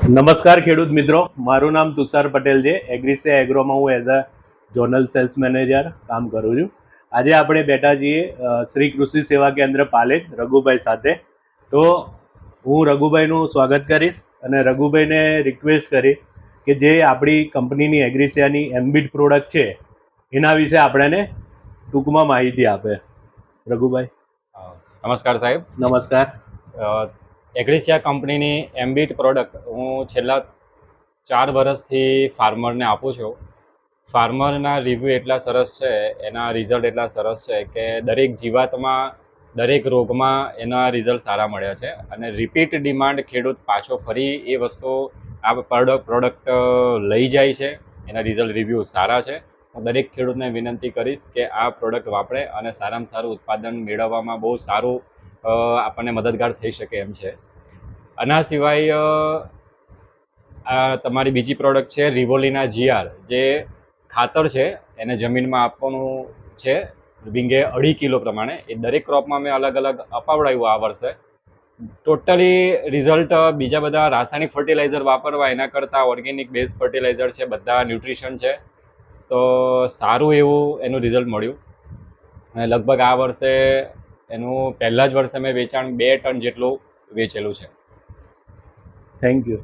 નમસ્કાર ખેડૂત મિત્રો, મારું નામ તુષાર પટેલ છે. એગ્રીસે એગ્રોમાં હું as a zonal sales manager કામ કરું છું. આજે આપણે બેઠા છીએ શ્રી કૃષિ સેવા કેન્દ્ર પાલેજ રઘુભાઈ સાથે. તો હું રઘુભાઈનું સ્વાગત કરીશ અને રઘુભાઈને રિક્વેસ્ટ કરીશ કે જે આપણી કંપનીની એગ્રીસિયાની એમ્બિટ પ્રોડક્ટ છે એના વિશે આપણને ટૂંકમાં માહિતી આપે. રઘુભાઈ. નમસ્કાર સાહેબ. નમસ્કાર. એગ્રીસિયા કંપનીની એમ્બિટ પ્રોડક્ટ હું છેલ્લા 4 વર્ષથી ફાર્મરને આપું છું. ફાર્મરના રિવ્યૂ એટલા સરસ છે, એના રિઝલ્ટ એટલા સરસ છે કે દરેક જીવાતમાં, દરેક રોગમાં એના રિઝલ્ટ સારા મળ્યા છે અને રિપીટ ડિમાન્ડ ખેડૂત પાછો ફરી એ વસ્તુ આ પ્રોડક્ટ લઈ જાય છે. એના રિઝલ્ટ રિવ્યૂ સારા છે. હું દરેક ખેડૂતને વિનંતી કરીશ કે આ પ્રોડક્ટ વાપરે અને સારામાં સારું ઉત્પાદન મેળવવામાં બહુ સારું આપણને મદદગાર થઈ શકે એમ છે. આના સિવાય આ તમારી બીજી પ્રોડક્ટ છે રિવોલિના જીઆર, જે ખાતર છે એને જમીનમાં આપવાનું છે વીંગે 2.5 કિલો પ્રમાણે. એ દરેક ક્રોપમાં મેં અલગ અલગ અપાવડાવ્યું આ વર્ષે. ટોટલી રિઝલ્ટ બીજા બધા રાસાયણિક ફર્ટિલાઇઝર વાપરવા એના કરતાં ઓર્ગેનિક બેઝ ફર્ટિલાઇઝર છે, બધા ન્યુટ્રિશન છે, તો સારું એવું એનું રિઝલ્ટ મળ્યું. અને લગભગ આ વર્ષે એનું પહેલા જ વર્ષે મેં વેચાણ 2 ટન જેટલું વેચેલું છે. Thank you.